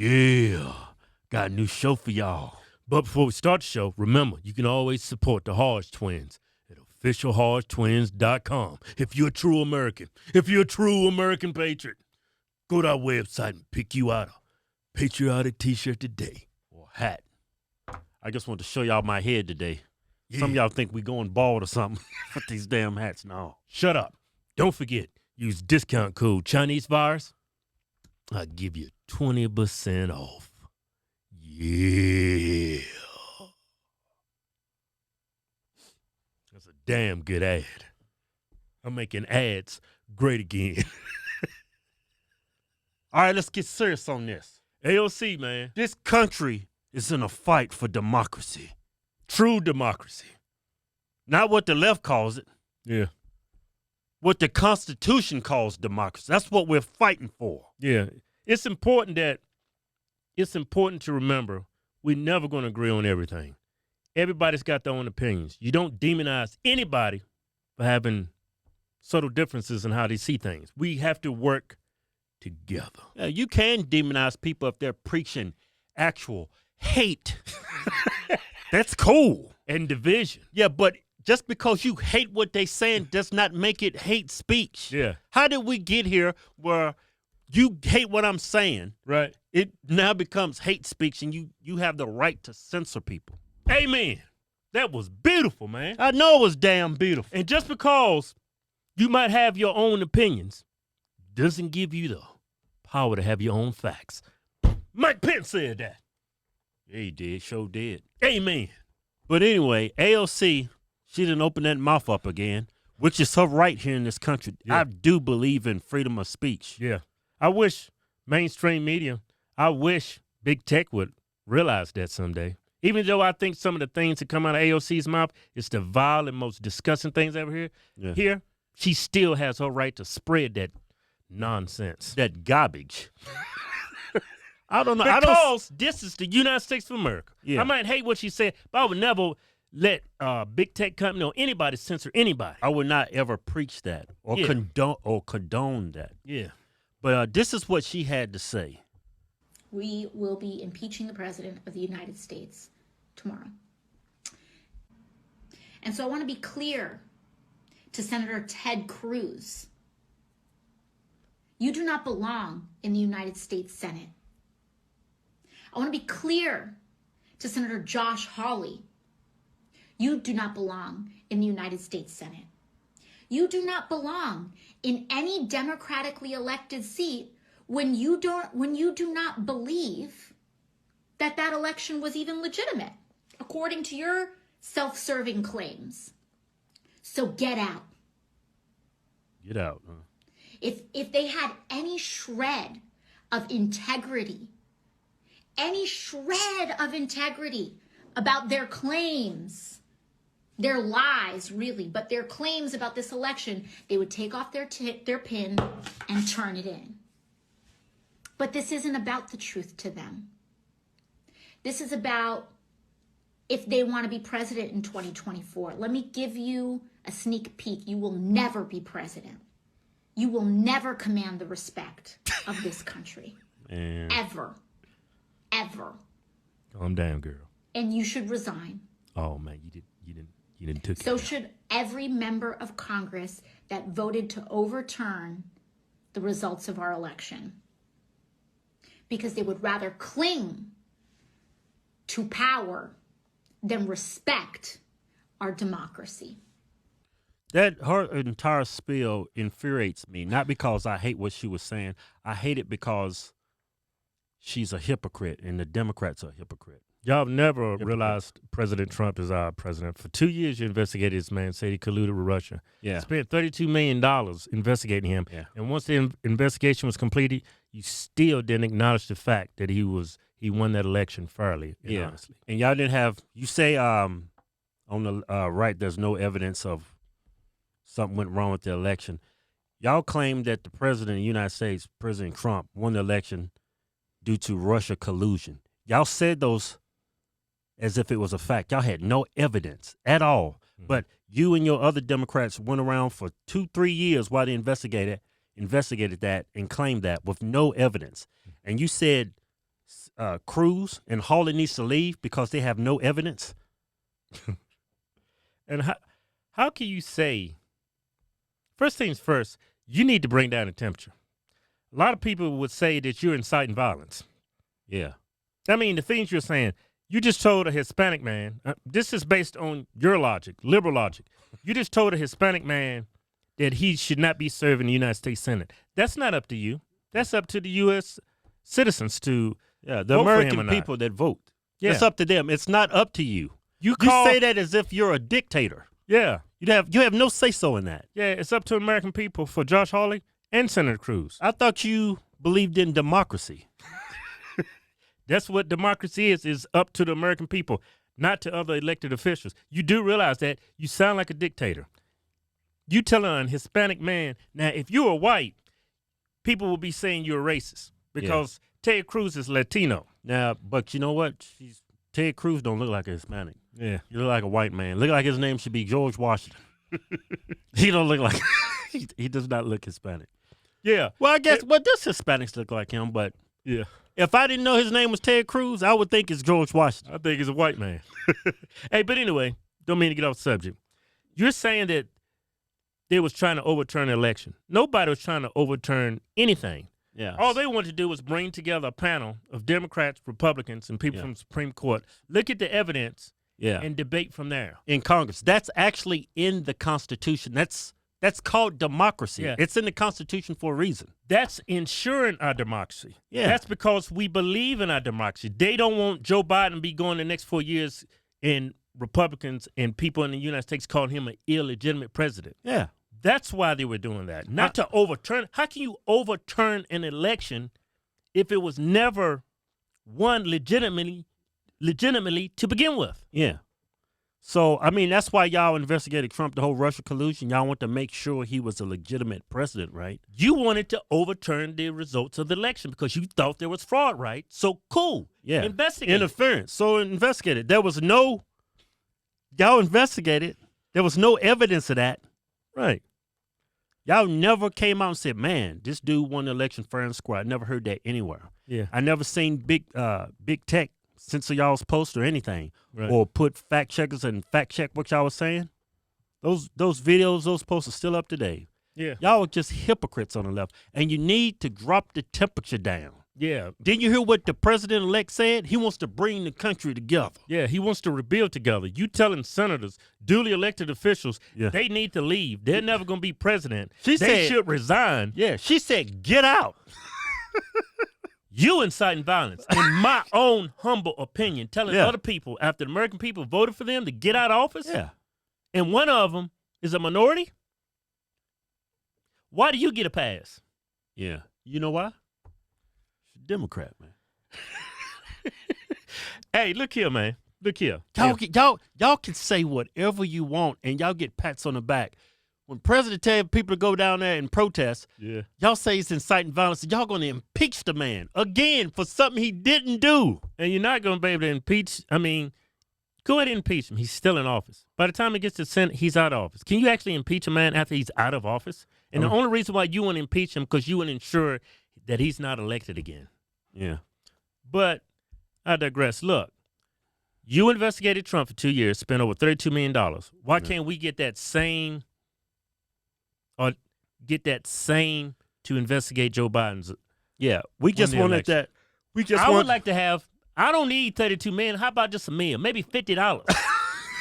Yeah, got a new show for y'all. But before we start the show, remember, you can always support the Hodgetwins at officialhodgetwins.com. If you're a true American, if you're a true American patriot, go to our website and pick you out a patriotic t-shirt today or hat. I just want to show y'all my head today. Yeah. Some of y'all think we going bald or something with these damn hats. No. Shut up. Don't forget, use discount code ChineseVirus. I'll give you 20% off. Yeah. That's a damn good ad. I'm making ads great again. All right, let's get serious on this. AOC, man. This country is in a fight for democracy. True democracy. Not what the left calls it. Yeah. What the Constitution calls democracy. That's what we're fighting for. Yeah. It's important to remember we're never going to agree on everything. Everybody's got their own opinions. You don't demonize anybody for having subtle differences in how they see things. We have to work together. Yeah, you can demonize people if they're preaching actual hate. That's cool. And division. Yeah, but just because you hate what they saying does not make it hate speech. Yeah. How did we get here where you hate what I'm saying? Right. It now becomes hate speech and you have the right to censor people. Amen. That was beautiful, man. I know it was damn beautiful. And just because you might have your own opinions doesn't give you the power to have your own facts. Mike Pence said that. Yeah, he did. Sure did. Amen. But anyway, AOC, she didn't open that mouth up again, which is her right here in this country. Yeah. I do believe in freedom of speech. Yeah. I wish mainstream media, I wish big tech would realize that someday. Even though I think some of the things that come out of AOC's mouth is the vile and most disgusting things ever here. Yeah. Here, she still has her right to spread that nonsense. That garbage. I don't know. Because this is the United States of America. Yeah. I might hate what she said, but I would never let big tech company or anybody censor anybody. I would not ever preach that or condone that. Yeah. But this is what she had to say. We will be impeaching the President of the United States tomorrow. And so I want to be clear to Senator Ted Cruz. You do not belong in the United States Senate. I want to be clear to Senator Josh Hawley. You do not belong in the United States Senate. You do not belong in any democratically elected seat when you do not believe that that election was even legitimate, according to your self-serving claims. So get out. Get out, huh? If they had any shred of integrity, about their claims, their lies, really, but their claims about this election, they would take off their pin and turn it in. But this isn't about the truth to them. This is about if they want to be president in 2024. Let me give you a sneak peek. You will never be president. You will never command the respect of this country. Man. Ever. Calm down, girl. And you should resign. Oh man, you didn't took it. So should every member of Congress that voted to overturn the results of our election. Because they would rather cling to power than respect our democracy. That her entire spiel infuriates me, not because I hate what she was saying. I hate it because she's a hypocrite and the Democrats are a hypocrite. Y'all have never realized President Trump is our president. For 2 years, you investigated this man, said he colluded with Russia. Yeah. Spent $32 million investigating him. Yeah. And once the investigation was completed, you still didn't acknowledge the fact that he won that election fairly and honestly. And y'all didn't have, you say on the right, there's no evidence of something went wrong with the election. Y'all claim that the president of the United States, President Trump, won the election due to Russia collusion. Y'all said those as if it was a fact. Y'all had no evidence at all. Mm-hmm. But you and your other Democrats went around for 2-3 years while they investigated that and claimed that with no evidence. Mm-hmm. And you said Cruz and Hawley needs to leave because they have no evidence. And how can you say, first things first, you need to bring down the temperature. A lot of people would say that you're inciting violence. Yeah. I mean, the things you're saying, you just told a Hispanic man, this is based on your logic, liberal logic. You just told a Hispanic man that he should not be serving the United States Senate. That's not up to you. That's up to the U.S. citizens to the vote American for him or people that vote. Yeah. It's up to them. It's not up to you. You call, say that as if you're a dictator. Yeah. You have no say-so in that. Yeah, it's up to American people for Josh Hawley and Senator Cruz. I thought you believed in democracy. That's what democracy is up to the American people, not to other elected officials. You do realize that you sound like a dictator. You tell a Hispanic man, now if you were white, people will be saying you're racist because Ted Cruz is Latino. Now, but you know what? Ted Cruz don't look like a Hispanic. Yeah. You look like a white man. Look like his name should be George Washington. He don't look like he does not look Hispanic. Yeah. Well, I guess does Hispanics look like him, but yeah. If I didn't know his name was Ted Cruz, I would think it's George Washington. I think he's a white man. Hey, but anyway, don't mean to get off the subject. You're saying that they was trying to overturn the election. Nobody was trying to overturn anything. Yeah. All they wanted to do was bring together a panel of Democrats, Republicans, and people from the Supreme Court, look at the evidence, and debate from there. In Congress. That's actually in the Constitution. That's called democracy. Yeah. It's in the Constitution for a reason. That's ensuring our democracy. Yeah. That's because we believe in our democracy. They don't want Joe Biden to be going the next 4 years and Republicans and people in the United States calling him an illegitimate president. Yeah. That's why they were doing that, not to overturn. How can you overturn an election if it was never won legitimately to begin with? Yeah. So, I mean, that's why y'all investigated Trump, the whole Russia collusion. Y'all want to make sure he was a legitimate president, right? You wanted to overturn the results of the election because you thought there was fraud, right? So, cool. Yeah. Investigate. Interference. So, investigate it. Y'all investigated. There was no evidence of that. Right. Y'all never came out and said, man, this dude won the election fair and square. I never heard that anywhere. Yeah. I never seen big tech censor y'all's post or anything, right, or put fact checkers and fact check what y'all was saying. Those videos, those posts are still up to date. Yeah. Y'all are just hypocrites on the left, and you need to drop the temperature down. Yeah. Didn't you hear what the president-elect said? He wants to bring the country together. Yeah, he wants to rebuild together. You telling senators, duly elected officials, they need to leave. They're never going to be president. They should resign. Yeah, she said, get out. You inciting violence, in my own humble opinion, telling other people after the American people voted for them to get out of office, and one of them is a minority, why do you get a pass? Yeah. You know why? She's a Democrat, man. Hey, look here, man. Look here. Y'all can say whatever you want, and y'all get pats on the back. When President tell people to go down there and protest, y'all say it's inciting violence, and y'all going to impeach the man again for something he didn't do. And you're not going to be able to impeach. I mean, go ahead and impeach him. He's still in office. By the time he gets to the Senate, he's out of office. Can you actually impeach a man after he's out of office? And the only reason why you want to impeach him because you want to ensure that he's not elected again. Yeah. But I digress. Look, you investigated Trump for 2 years, spent over $32 million. Why can't we get that same... or get that same to investigate Joe Biden's? Yeah, we just wanted that. I would like to have. I don't need $32 million. How about just $1 million? Maybe $50.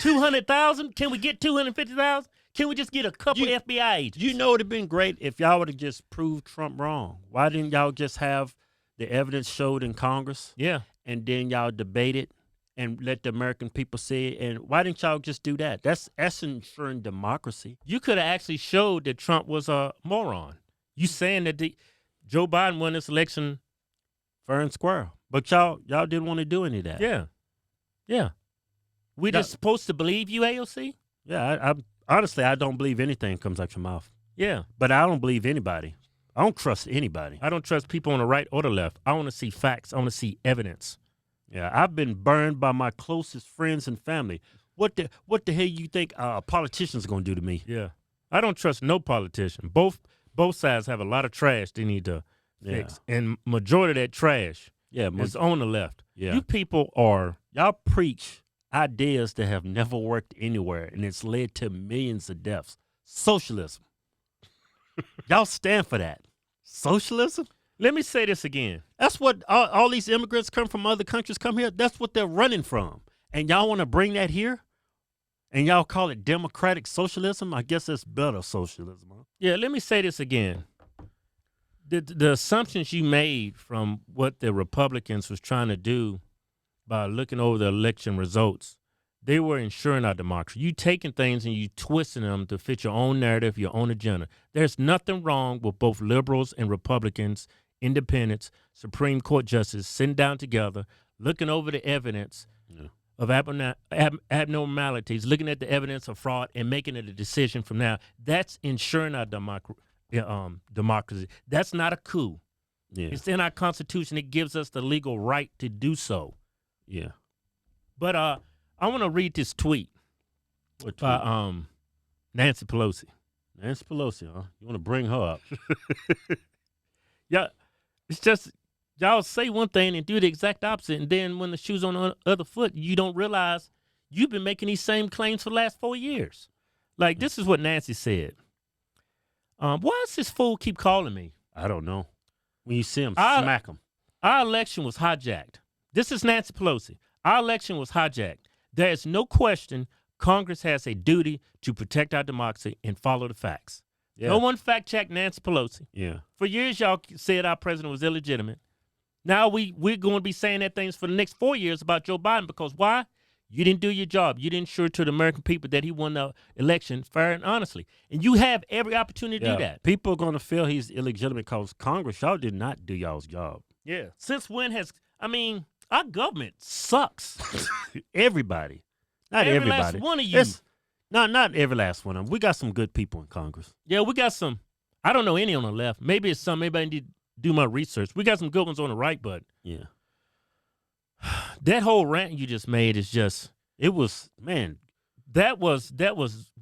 200,000. Can we get 250,000? Can we just get a couple FBI agents? You know, it'd have been great if y'all would have just proved Trump wrong. Why didn't y'all just have the evidence showed in Congress? Yeah, and then y'all debate it and let the American people see it. And why didn't y'all just do that? That's ensuring democracy. You could have actually showed that Trump was a moron. You saying that Joe Biden won this election fair and square. But y'all didn't want to do any of that. Yeah. Yeah. We just supposed to believe you, AOC? Yeah, I honestly, I don't believe anything comes out your mouth. Yeah. But I don't believe anybody. I don't trust anybody. I don't trust people on the right or the left. I want to see facts. I want to see evidence. Yeah, I've been burned by my closest friends and family. What the hell you think a politician's going to do to me? Yeah. I don't trust no politician. Both sides have a lot of trash they need to fix. And majority of that trash Yeah, is on the left. Yeah. You people are... Y'all preach ideas that have never worked anywhere, and it's led to millions of deaths. Socialism. Y'all stand for that. Socialism? Let me say this again. That's what all these immigrants come from other countries come here. That's what they're running from. And y'all want to bring that here? And y'all call it democratic socialism? I guess that's better socialism. Huh? Yeah, let me say this again. The assumptions you made from what the Republicans was trying to do by looking over the election results, they were ensuring our democracy. You taking things and you twisting them to fit your own narrative, your own agenda. There's nothing wrong with both liberals and Republicans, independents, Supreme Court justices sitting down together, looking over the evidence of abnormalities, looking at the evidence of fraud and making it a decision from now. That's ensuring our democracy. That's not a coup. Yeah. It's in our Constitution. It gives us the legal right to do so. Yeah. But I want to read this tweet by Nancy Pelosi. Nancy Pelosi, huh? You want to bring her up? Yeah, it's just y'all say one thing and do the exact opposite, and then when the shoe's on the other foot, you don't realize you've been making these same claims for the last 4 years. Like, this is what Nancy said. Why does this fool keep calling me? I don't know. When you see him, smack him. Our election was hijacked. This is Nancy Pelosi. Our election was hijacked. There is no question Congress has a duty to protect our democracy and follow the facts. Yeah. No one fact-checked Nancy Pelosi. Yeah. For years, y'all said our president was illegitimate. Now we're going to be saying that things for the next 4 years about Joe Biden because why? You didn't do your job. You didn't ensure to the American people that he won the election fair and honestly. And you have every opportunity to do that. People are going to feel he's illegitimate because Congress, y'all did not do y'all's job. Yeah. Since when our government sucks. Everybody. Not everybody. Every last one of you. Not every last one of them. We got some good people in Congress. Yeah, we got some. I don't know any on the left. Maybe it's some. Maybe I need to do my research. We got some good ones on the right, but yeah. That whole rant you just made is just, it was, man. That was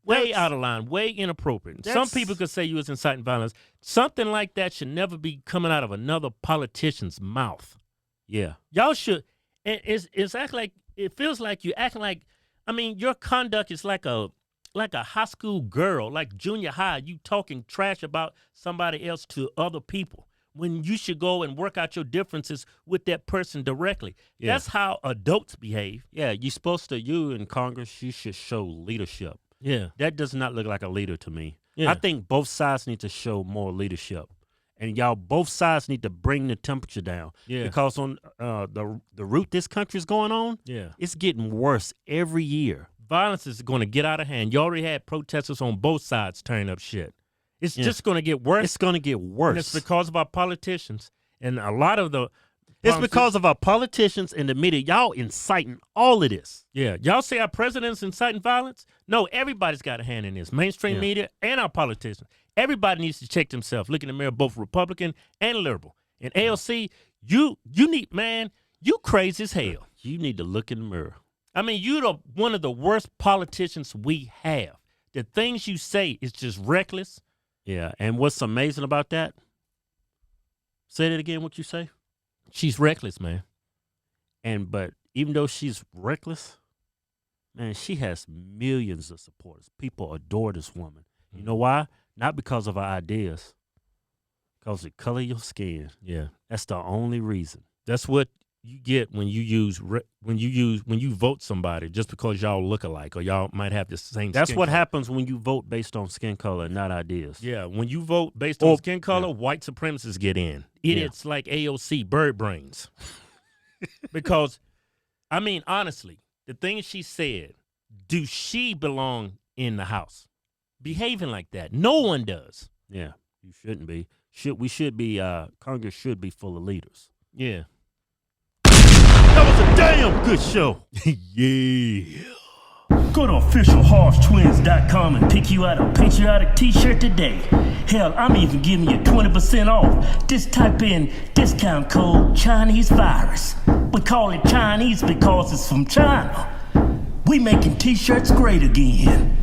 way out of line, way inappropriate. Some people could say you was inciting violence. Something like that should never be coming out of another politician's mouth. Yeah. Y'all should, it's act like, it feels like you're acting like, your conduct is like a high school girl, like junior high, you talking trash about somebody else to other people when you should go and work out your differences with that person directly. Yeah. That's how adults behave. Yeah, you in Congress, you should show leadership. Yeah. That does not look like a leader to me. Yeah. I think both sides need to show more leadership. And y'all, both sides need to bring the temperature down. Yeah. Because on the route this country's going on, it's getting worse every year. Violence is going to get out of hand. You already had protesters on both sides turning up shit. It's just going to get worse. It's going to get worse. And it's because of our politicians. And a lot of the... It's because of our politicians and the media. Y'all inciting all of this. Yeah. Y'all say our president's inciting violence? No, everybody's got a hand in this. Mainstream media and our politicians. Everybody needs to check themselves. Look in the mirror, both Republican and liberal. And AOC, you need, man, you crazy as hell. You need to look in the mirror. You're one of the worst politicians we have. The things you say is just reckless. Yeah, and what's amazing about that? Say that again, what you say? She's reckless, man. But even though she's reckless, man, she has millions of supporters. People adore this woman. You know why? Not because of her ideas. Because the color of your skin. Yeah. That's the only reason. That's what you get when you vote somebody just because y'all look alike or y'all might have the same That's skin what color. happens when you vote based on skin color, not ideas. Yeah, when you vote based on skin color, white supremacists get in. Idiots like AOC, bird brains. Because, honestly, the things she said, do she belong in the House? Behaving like that. No one does. Yeah, you shouldn't be. Congress should be full of leaders. Yeah. That was a damn good show. Yeah. Go to officialhodgetwins.com and pick you out a patriotic t-shirt today. Hell, I'm even giving you 20% off. Just type in discount code Chinese Virus. We call it Chinese because it's from China. We making t-shirts great again.